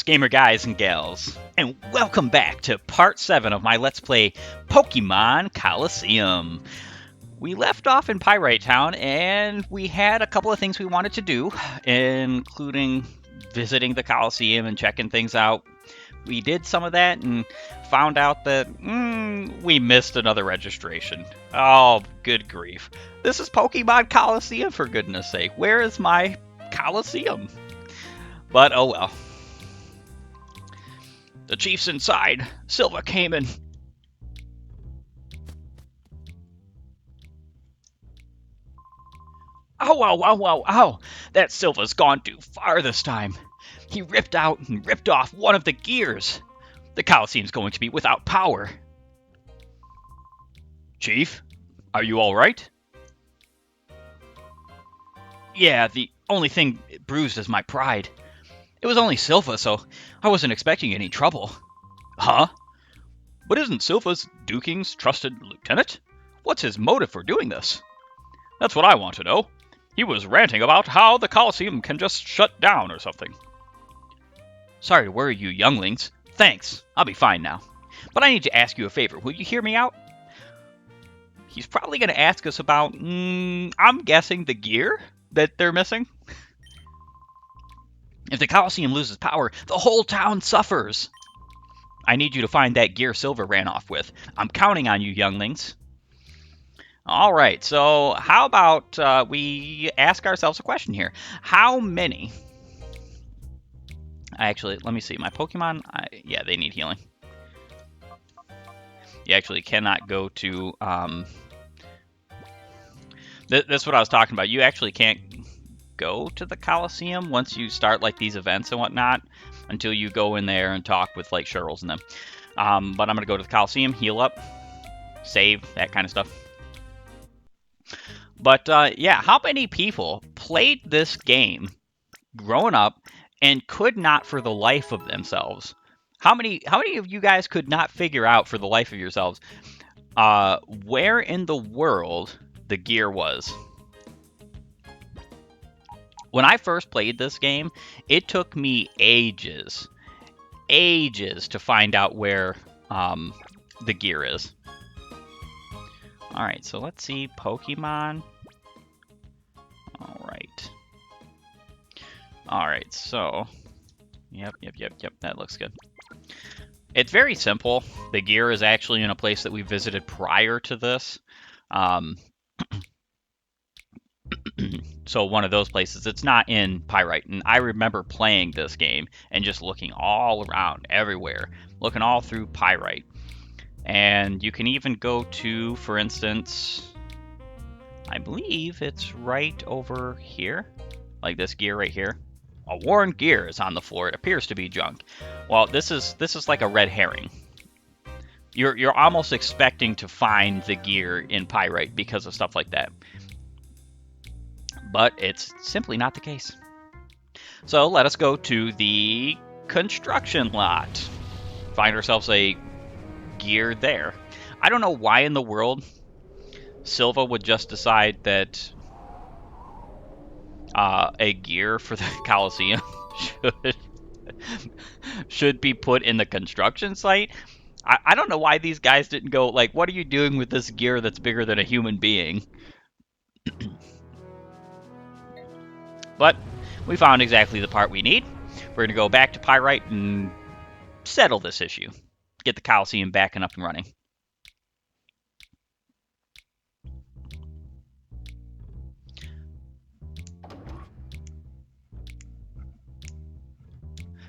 Greetings, gamer guys and gals, and welcome back to part 7 of my Let's Play Pokemon Colosseum. We left off in Pyrite Town, and we had a couple of things we wanted to do, including visiting the Colosseum and checking things out. We did some of that and found out that we missed another registration. Oh, good grief. This is Pokemon Colosseum, for goodness sake. Where is my Colosseum? But oh well. The chief's inside. Silva came in. Ow. That Silva's gone too far this time. He ripped out and ripped off one of the gears. The Colosseum's going to be without power. Chief, are you all right? Yeah, the only thing bruised is my pride. It was only Silva, so I wasn't expecting any trouble. Huh? But isn't Silva's Duking's trusted lieutenant? What's his motive for doing this? That's what I want to know. He was ranting about how the Colosseum can just shut down or something. Sorry to worry you younglings. Thanks, I'll be fine now. But I need to ask you a favor. Will you hear me out? He's probably going to ask us about, I'm guessing, the gear that they're missing. If the Colosseum loses power, the whole town suffers. I need you to find that gear Silva ran off with. I'm counting on you, younglings. All right, so how about we ask ourselves a question here. How many... Actually, let me see. My Pokemon, yeah, they need healing. You actually cannot go to... That's what I was talking about. You actually can't go to the Colosseum once you start like these events and whatnot until you go in there and talk with like Sherrills and them. But I'm going to go to the Colosseum, heal up, save, that kind of stuff. But yeah, how many people played this game growing up and could not for the life of themselves? How many of you guys could not figure out for the life of yourselves where in the world the gear was? When I first played this game, it took me ages to find out where the gear is. Alright, so let's see. Pokemon. Alright, so... Yep, that looks good. It's very simple. The gear is actually in a place that we visited prior to this. So one of those places. It's not in Pyrite. And I remember playing this game and just looking all around, everywhere. Looking all through Pyrite. And you can even go to, for instance, I believe it's right over here. Like this gear right here. A worn gear is on the floor. It appears to be junk. Well, this is like a red herring. You're almost expecting to find the gear in Pyrite because of stuff like that. But it's simply not the case. So let us go to the construction lot. Find ourselves a gear there. I don't know why in the world Silva would just decide that a gear for the Colosseum should be put in the construction site. I don't know why these guys didn't go, like, what are you doing with this gear that's bigger than a human being? But we found exactly the part we need. We're going to go back to Pyrite and settle this issue. Get the Colosseum back and up and running.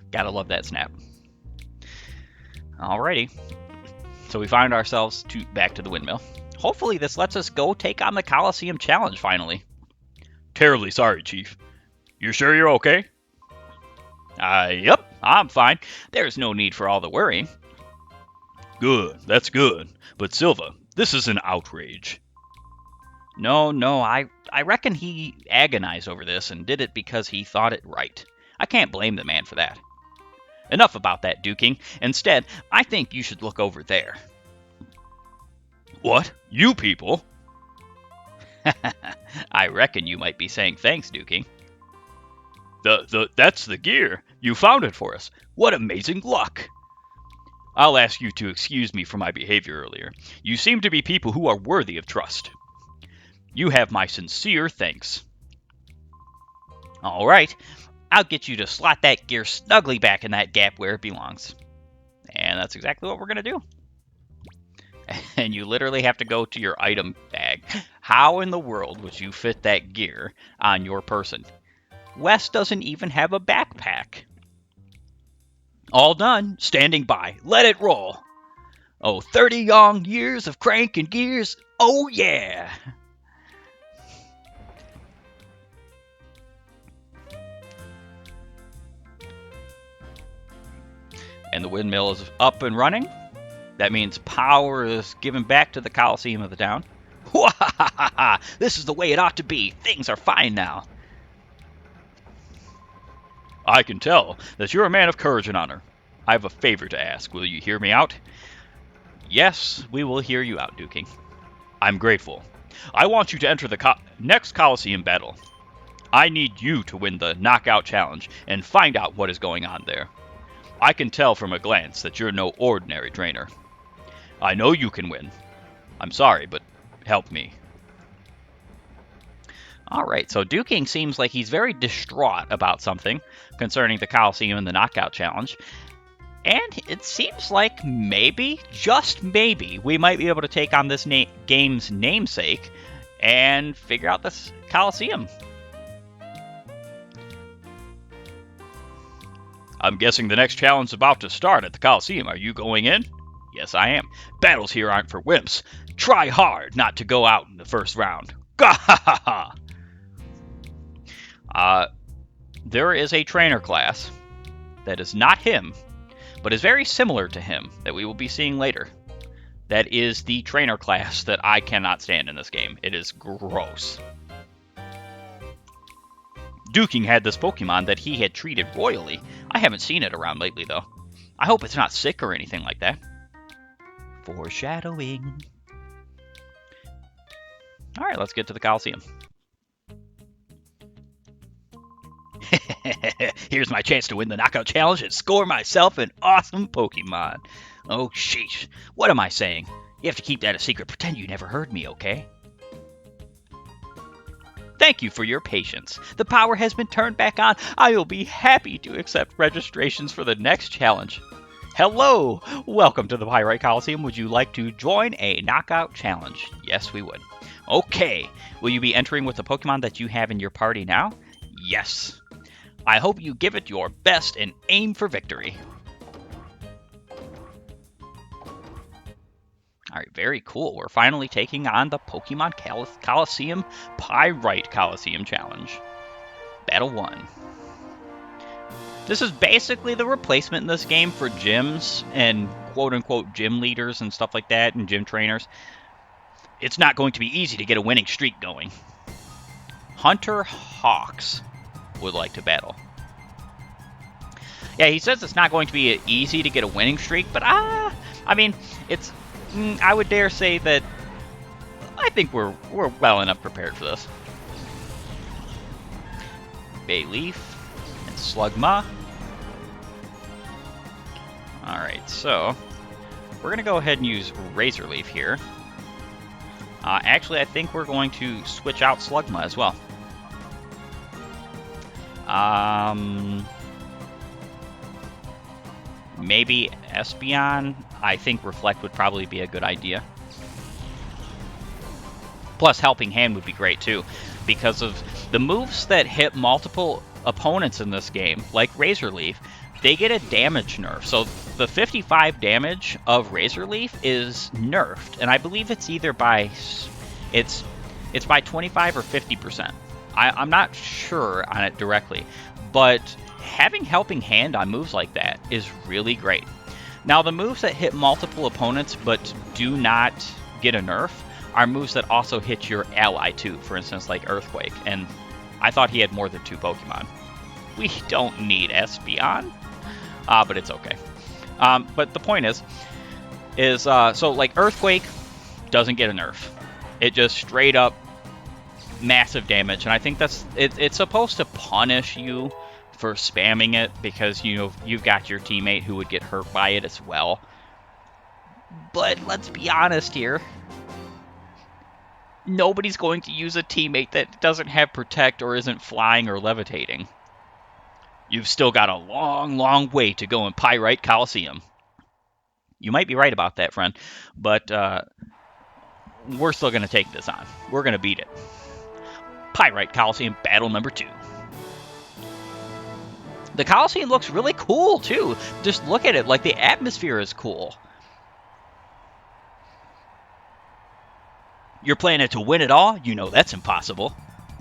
Gotta love that snap. Alrighty. So we find ourselves back to the windmill. Hopefully this lets us go take on the Colosseum challenge finally. Terribly sorry, Chief. You sure you're okay? Yep, I'm fine. There's no need for all the worrying. Good, that's good. But Silva, this is an outrage. No, I reckon he agonized over this and did it because he thought it right. I can't blame the man for that. Enough about that, Duking. Instead, I think you should look over there. What? You people? I reckon you might be saying thanks, Duking. That's the gear. You found it for us. What amazing luck! I'll ask you to excuse me for my behavior earlier. You seem to be people who are worthy of trust. You have my sincere thanks. All right, I'll get you to slot that gear snugly back in that gap where it belongs. And that's exactly what we're going to do. And you literally have to go to your item bag. How in the world would you fit that gear on your person? Wes doesn't even have a backpack. All done. Standing by. Let it roll. Oh, 30 long years of cranking gears. Oh, yeah. And the windmill is up and running. That means power is given back to the Colosseum of the town. This is the way it ought to be. Things are fine now. I can tell that you're a man of courage and honor. I have a favor to ask. Will you hear me out? Yes, we will hear you out, Duking. I'm grateful. I want you to enter the next Colosseum battle. I need you to win the knockout challenge and find out what is going on there. I can tell from a glance that you're no ordinary trainer. I know you can win. I'm sorry, but help me. Alright, so Duking seems like he's very distraught about something concerning the Colosseum and the Knockout Challenge. And it seems like maybe, just maybe, we might be able to take on this game's namesake and figure out this Colosseum. I'm guessing the next challenge is about to start at the Colosseum. Are you going in? Yes, I am. Battles here aren't for wimps. Try hard not to go out in the first round. Gah-ha-ha-ha! There is a trainer class that is not him, but is very similar to him that we will be seeing later. That is the trainer class that I cannot stand in this game. It is gross. Duking had this Pokemon that he had treated royally. I haven't seen it around lately, though. I hope it's not sick or anything like that. Foreshadowing. Alright, let's get to the Colosseum. Here's my chance to win the Knockout Challenge and score myself an awesome Pokemon. Oh, sheesh. What am I saying? You have to keep that a secret. Pretend you never heard me, okay? Thank you for your patience. The power has been turned back on. I will be happy to accept registrations for the next challenge. Hello! Welcome to the Pyrite Colosseum. Would you like to join a Knockout Challenge? Yes, we would. Okay. Will you be entering with the Pokemon that you have in your party now? Yes. I hope you give it your best and aim for victory. Alright, very cool. We're finally taking on the Pokemon Colosseum Pyrite Colosseum Challenge. Battle 1. This is basically the replacement in this game for gyms and quote-unquote gym leaders and stuff like that and gym trainers. It's not going to be easy to get a winning streak going. Hunter Hawks would like to battle. Yeah, he says it's not going to be easy to get a winning streak, but I mean, it's... I would dare say that I think we're well enough prepared for this. Bayleaf and Slugma. Alright, so we're going to go ahead and use Razor Leaf here. Actually, I think we're going to switch out Slugma as well. Maybe Espeon. I think Reflect would probably be a good idea. Plus, Helping Hand would be great too, because of the moves that hit multiple opponents in this game, like Razor Leaf, they get a damage nerf. So the 55 damage of Razor Leaf is nerfed, and I believe it's either by it's by 25 or 50%. I'm not sure on it directly, but having Helping Hand on moves like that is really great. Now, the moves that hit multiple opponents but do not get a nerf are moves that also hit your ally too, for instance, like Earthquake, and I thought he had more than 2 Pokemon. We don't need Espeon, but it's okay. But the point is so like Earthquake doesn't get a nerf. It just straight up massive damage, and I think that's it's supposed to punish you for spamming it because you've got your teammate who would get hurt by it as well. But let's be honest here. Nobody's going to use a teammate that doesn't have protect or isn't flying or levitating. You've still got a long, long way to go in Pyrite Colosseum. You might be right about that, friend, but we're still going to take this on. We're going to beat it. Pyrite Colosseum battle number 2. The Colosseum looks really cool, too. Just look at it. Like, the atmosphere is cool. You're playing it to win it all? You know that's impossible.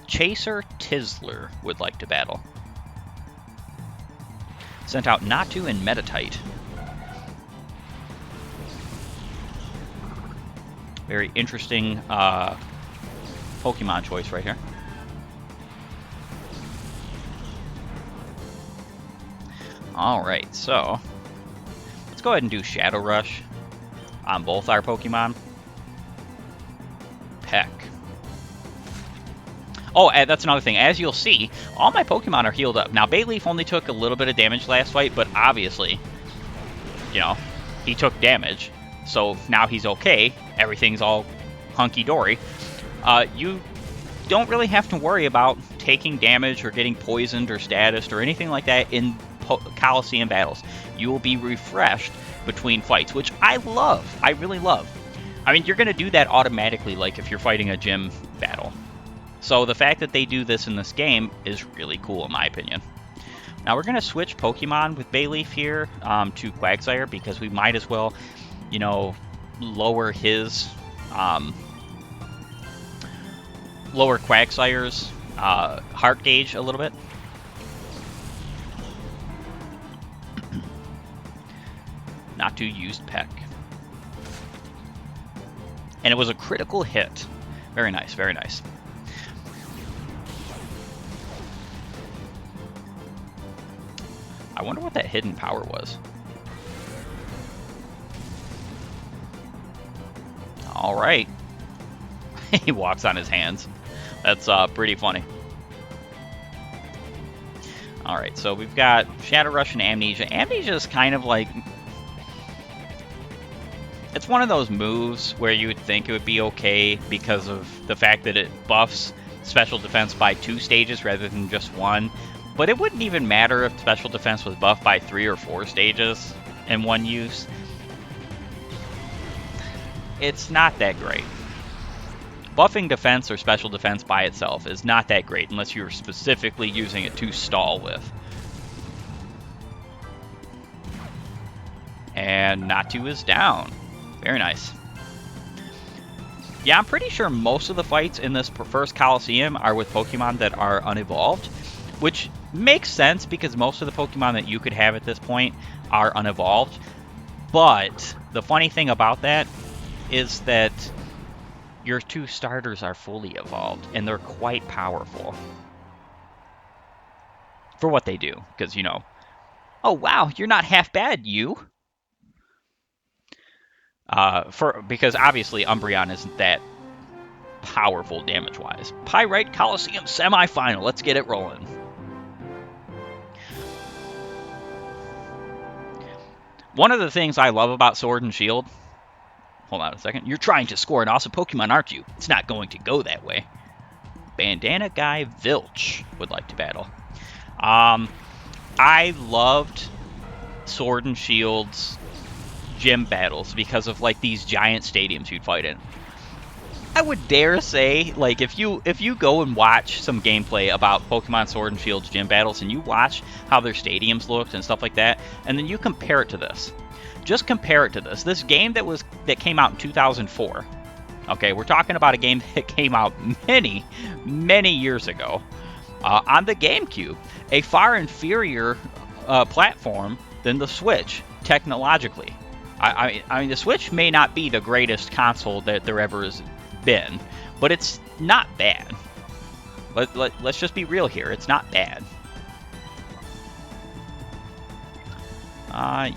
Chaser Tizzler would like to battle. Sent out Natu and Metatite. Very interesting Pokemon choice right here. Alright, so let's go ahead and do Shadow Rush on both our Pokemon. Peck. Oh, and that's another thing. As you'll see, all my Pokemon are healed up. Now, Bayleaf only took a little bit of damage last fight, but obviously, he took damage. So now he's okay. Everything's all hunky-dory. You don't really have to worry about taking damage or getting poisoned or statused or anything like that in Colosseum battles. You will be refreshed between fights, which I love. I really love. I mean, you're going to do that automatically, like if you're fighting a gym battle. So the fact that they do this in this game is really cool, in my opinion. Now we're going to switch Pokemon with Bayleaf here to Quagsire, because we might as well, lower his, lower Quagsire's heart gauge a little bit. Not to use Peck. And it was a critical hit. Very nice, very nice. I wonder what that hidden power was. All right. He walks on his hands. That's pretty funny. All right, so we've got Shadow Rush and Amnesia. Amnesia is kind of like... It's one of those moves where you would think it would be okay because of the fact that it buffs special defense by 2 stages rather than just 1. But it wouldn't even matter if special defense was buffed by 3 or 4 stages in one use. It's not that great. Buffing defense or special defense by itself is not that great unless you're specifically using it to stall with. And Natu is down. Very nice. Yeah, I'm pretty sure most of the fights in this first Colosseum are with Pokemon that are unevolved, which makes sense because most of the Pokemon that you could have at this point are unevolved. But the funny thing about that is that your 2 starters are fully evolved, and they're quite powerful for what they do. Because, oh wow, you're not half bad, you. Because obviously Umbreon isn't that powerful damage-wise. Pyrite Colosseum semifinal. Let's get it rolling. One of the things I love about Sword and Shield... Hold on a second. You're trying to score an awesome Pokemon, aren't you? It's not going to go that way. Bandana Guy Vilch would like to battle. I loved Sword and Shield's gym battles because of like these giant stadiums you'd fight in. I would dare say, like, if you go and watch some gameplay about Pokemon Sword and Shield's gym battles and you watch how their stadiums looked and stuff like that, and then you compare it to this. Just compare it to this. This game that came out in 2004. Okay, we're talking about a game that came out many, many years ago on the GameCube, a far inferior platform than the Switch technologically. I mean, the Switch may not be the greatest console that there ever has been, but it's not bad. Let's just be real here. It's not bad.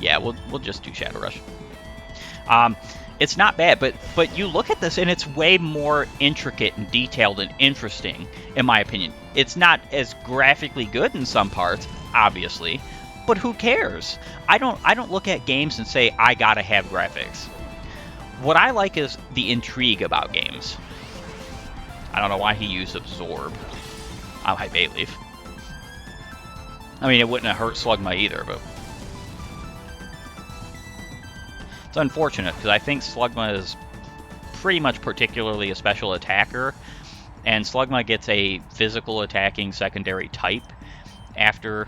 Yeah, we'll just do Shadow Rush. It's not bad, but you look at this and it's way more intricate and detailed and interesting, in my opinion. It's not as graphically good in some parts. obviously, but who cares? I don't look at games and say I gotta have graphics. What I like is the intrigue about games. I don't know why he used Absorb on my Bayleaf. I mean, it wouldn't have hurt Slugma either, but it's unfortunate because I think Slugma is pretty much particularly a special attacker, and Slugma gets a physical attacking secondary type after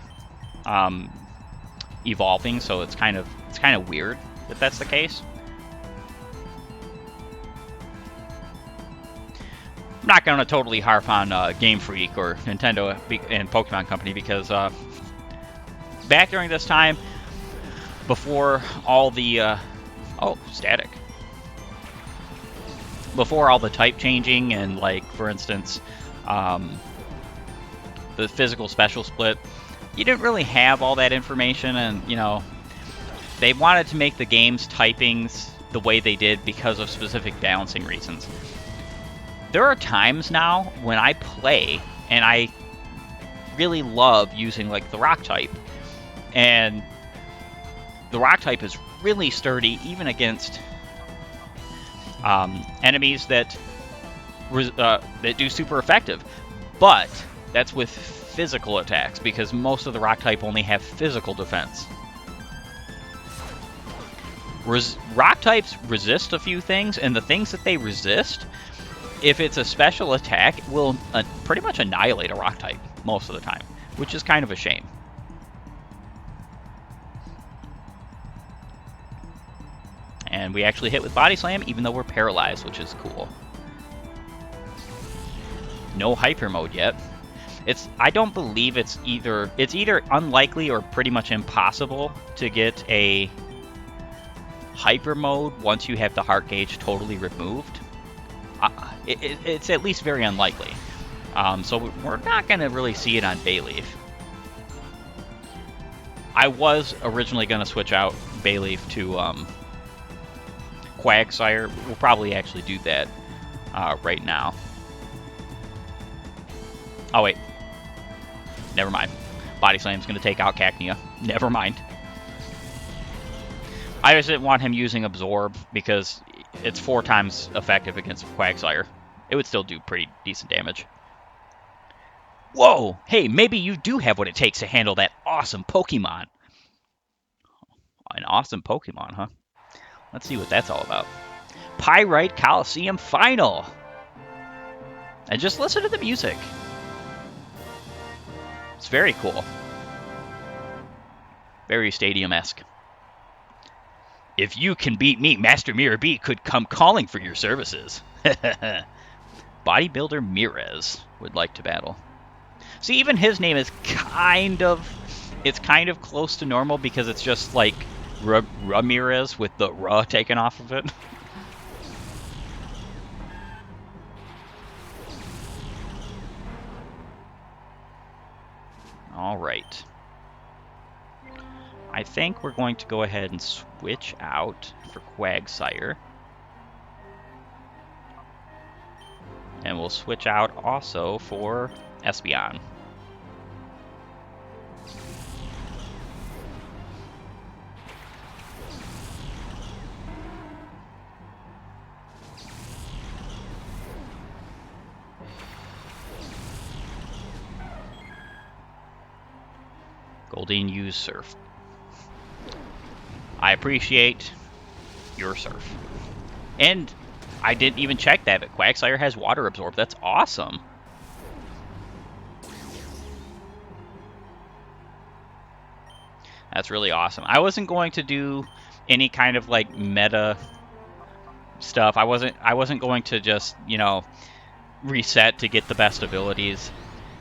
evolving, so it's kind of weird if that's the case. I'm not going to totally harp on Game Freak or Nintendo and Pokemon Company because back during this time, before all the static. Before all the type changing and, like, for instance, the physical special split, you didn't really have all that information, and, you know, they wanted to make the game's typings the way they did because of specific balancing reasons. There are times now when I play and I really love using, like, the rock type, and the rock type is really sturdy even against enemies that do super effective, but that's with physical attacks because most of the rock type only have physical defense. Rock types resist a few things, and the things that they resist, if it's a special attack, it will pretty much annihilate a rock type most of the time, which is kind of a shame. And we actually hit with Body Slam, even though we're paralyzed, which is cool. No Hyper Mode yet. I don't believe it's either unlikely or pretty much impossible to get a Hyper Mode once you have the heart gauge totally removed. It's at least very unlikely. So we're not going to really see it on Bayleaf. I was originally going to switch out Bayleaf to Quagsire. We'll probably actually do that right now. Oh, wait. Never mind. Body Slam's going to take out Cacnea. Never mind. I just didn't want him using Absorb because it's 4 times effective against Quagsire. It would still do pretty decent damage. Whoa! Hey, maybe you do have what it takes to handle that awesome Pokemon. An awesome Pokemon, huh? Let's see what that's all about. Pyrite Colosseum Final! And just listen to the music. It's very cool. Very stadium-esque. If you can beat me, Master Mirror B could come calling for your services. Bodybuilder Mirez would like to battle. See, even his name is kind of close to normal because it's just like Ramirez with the R taken off of it. All right. I think we're going to go ahead and switch out for Quagsire. And we'll switch out also for Espeon. Goldeen used Surf. I appreciate your Surf. And I didn't even check that, but Quagsire has Water Absorb. That's awesome. That's really awesome. I wasn't going to do any kind of like meta stuff. I wasn't going to just, you know, reset to get the best abilities.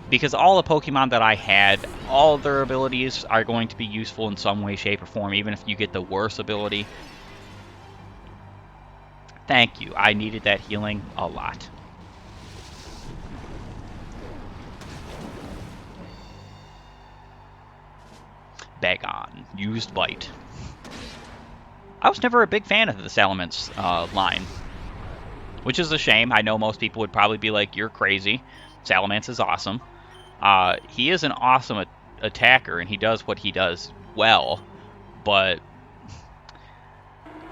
Because all the Pokemon that I had, all of their abilities are going to be useful in some way, shape, or form, even if you get the worst ability. Thank you. I needed that healing a lot. Bagon. Used Bite. I was never a big fan of the Salamence line. Which is a shame. I know most people would probably be like, you're crazy. Salamence is awesome. He is an awesome attacker, and he does what he does well, but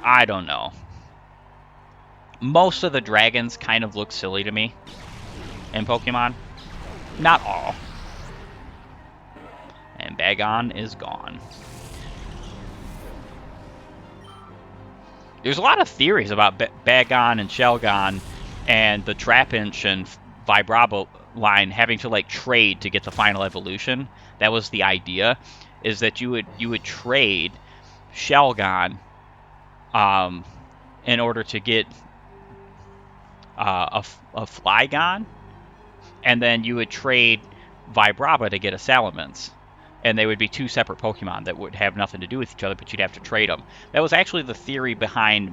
I don't know. Most of the dragons kind of look silly to me in Pokemon. Not all. And Bagon is gone. There's a lot of theories about Bagon and Shelgon and the Trapinch and Vibrava line having to like trade to get the final evolution. That was the idea, is that you would trade Shelgon in order to get a Flygon, and then you would trade Vibrava to get a Salamence. And they would be two separate Pokemon that would have nothing to do with each other, but you'd have to trade them. That was actually the theory behind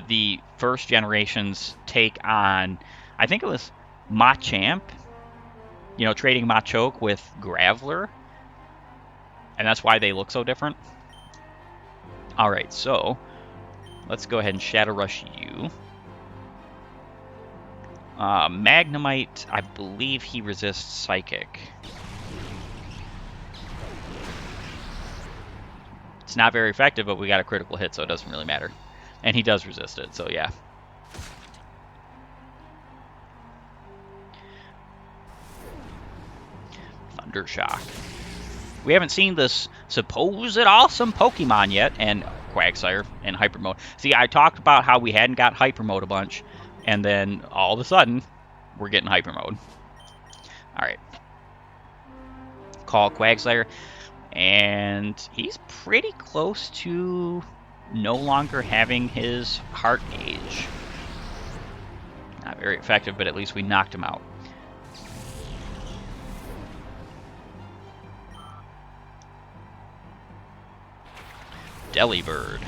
the first generation's take on, I think it was Machamp, you know, trading Machoke with Graveler. And that's why they look so different. Alright, so let's go ahead and Shadow Rush you. Magnemite, I believe he resists Psychic. It's not very effective, but we got a critical hit, so it doesn't really matter. And he does resist it, so yeah. Thundershock. We haven't seen this supposed awesome Pokemon yet, and Quagsire in Hyper Mode. See, I talked about how we hadn't got Hyper Mode a bunch, and then all of a sudden, we're getting Hyper Mode. Alright. Call Quagsire. And he's pretty close to no longer having his heart gauge. Not very effective, but at least we knocked him out. Delibird.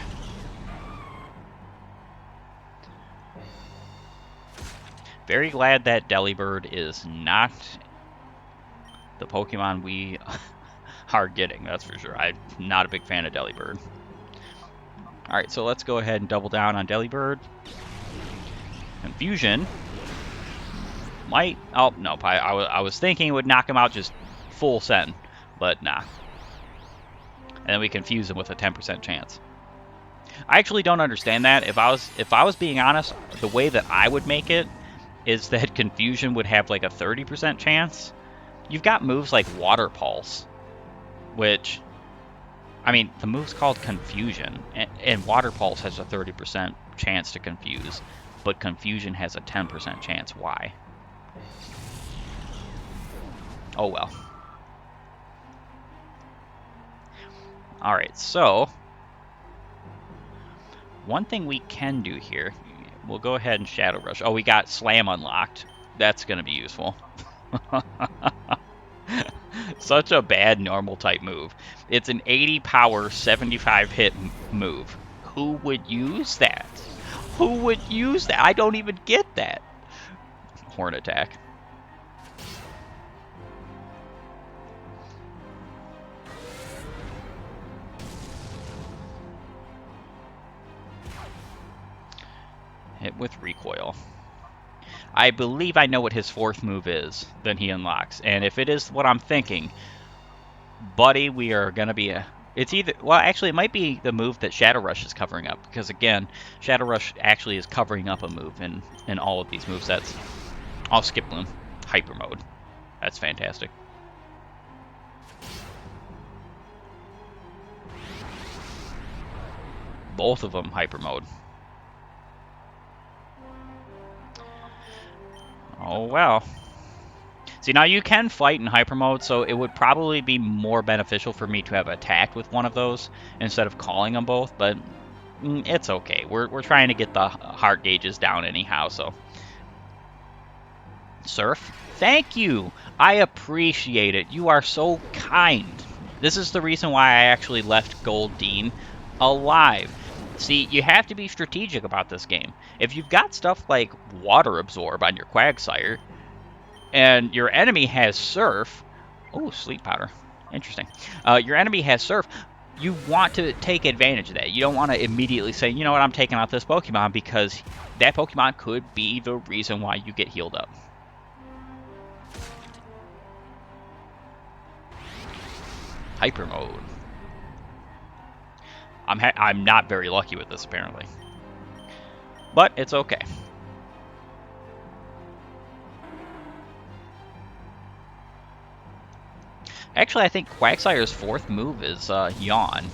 Very glad that Delibird is not the Pokemon we are getting, that's for sure. I'm not a big fan of Delibird. Alright, so let's go ahead and double down on Delibird. Confusion. Might... Oh, no, I was thinking it would knock him out just full send, but nah. And then we confuse him with a 10% chance. I actually don't understand that. If I was being honest, the way that I would make it is that Confusion would have like a 30% chance. You've got moves like Water Pulse, which, I mean, the move's called Confusion, and Water Pulse has a 30% chance to confuse, but Confusion has a 10% chance. Why? Oh well. Alright, so one thing we can do here, we'll go ahead and Shadow Rush. Oh, we got Slam unlocked. That's going to be useful. Such a bad normal type move. It's an 80 power, 75 hit move. Who would use that? Who would use that? I don't even get that. Horn Attack. Hit with Recoil. I believe I know what his fourth move is, then he unlocks. And if it is what I'm thinking, buddy, we are going to be a... It's either... Well, actually, it might be the move that Shadow Rush is covering up. Because, again, Shadow Rush actually is covering up a move in all of these movesets. I'll skip Bloom. Hyper Mode. That's fantastic. Both of them Hyper Mode. Oh, well. See, now you can fight in Hyper Mode, so it would probably be more beneficial for me to have attacked with one of those instead of calling them both, but it's okay. We're trying to get the heart gauges down anyhow, so. Surf, thank you. I appreciate it. You are so kind. This is the reason why I actually left Goldeen alive. See, you have to be strategic about this game. If you've got stuff like Water Absorb on your Quagsire, and your enemy has Surf... Oh, Sleep Powder. Interesting. Your enemy has Surf, you want to take advantage of that. You don't want to immediately say, you know what, I'm taking out this Pokemon, because that Pokemon could be the reason why you get healed up. Hyper Mode. I'm not very lucky with this, apparently. But it's okay. Actually, I think Quagsire's fourth move is Yawn.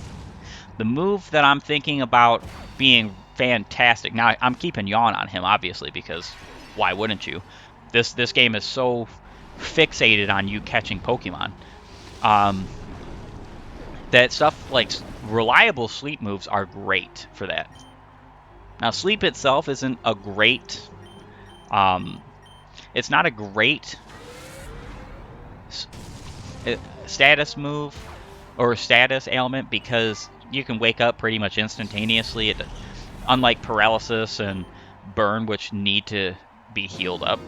The move that I'm thinking about being fantastic. Now, I'm keeping Yawn on him, obviously, because why wouldn't you? This game is so fixated on you catching Pokemon. That stuff like reliable sleep moves are great for that. Now, sleep itself isn't a great... it's not a great status move or status ailment because you can wake up pretty much instantaneously, unlike paralysis and burn, which need to be healed up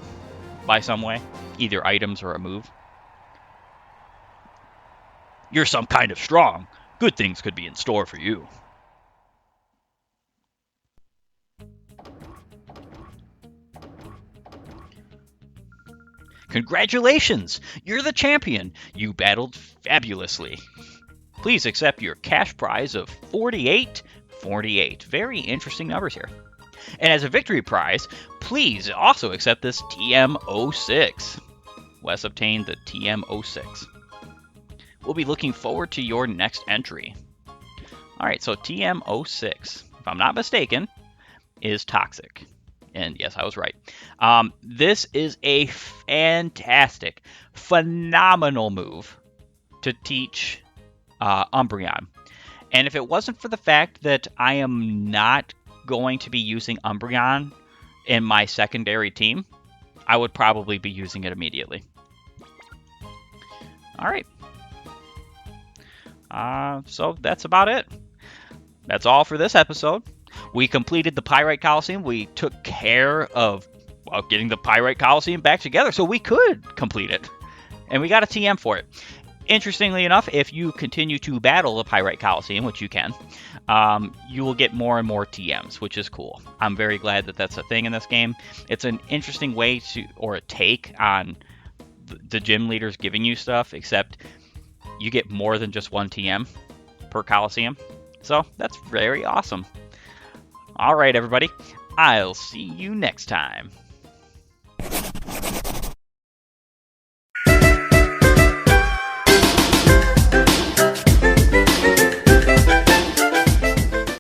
by some way, either items or a move. You're some kind of strong. Good things could be in store for you. Congratulations! You're the champion! You battled fabulously. Please accept your cash prize of 48. Very interesting numbers here. And as a victory prize, please also accept this TM06. Wes obtained the TM06. We'll be looking forward to your next entry. Alright, so TM06, if I'm not mistaken, is toxic. And yes, I was right. This is a fantastic, phenomenal move to teach Umbreon. And if it wasn't for the fact that I am not going to be using Umbreon in my secondary team, I would probably be using it immediately. Alright. So that's about it. That's all for this episode. We completed the Pyrite Colosseum. We took care of getting the Pyrite Colosseum back together so we could complete it. And we got a TM for it. Interestingly enough, if you continue to battle the Pyrite Colosseum, which you can, you will get more and more TMs, which is cool. I'm very glad that that's a thing in this game. It's an interesting way to, or a take on the gym leaders giving you stuff, except you get more than just one TM per Colosseum. So that's very awesome. All right, everybody. I'll see you next time.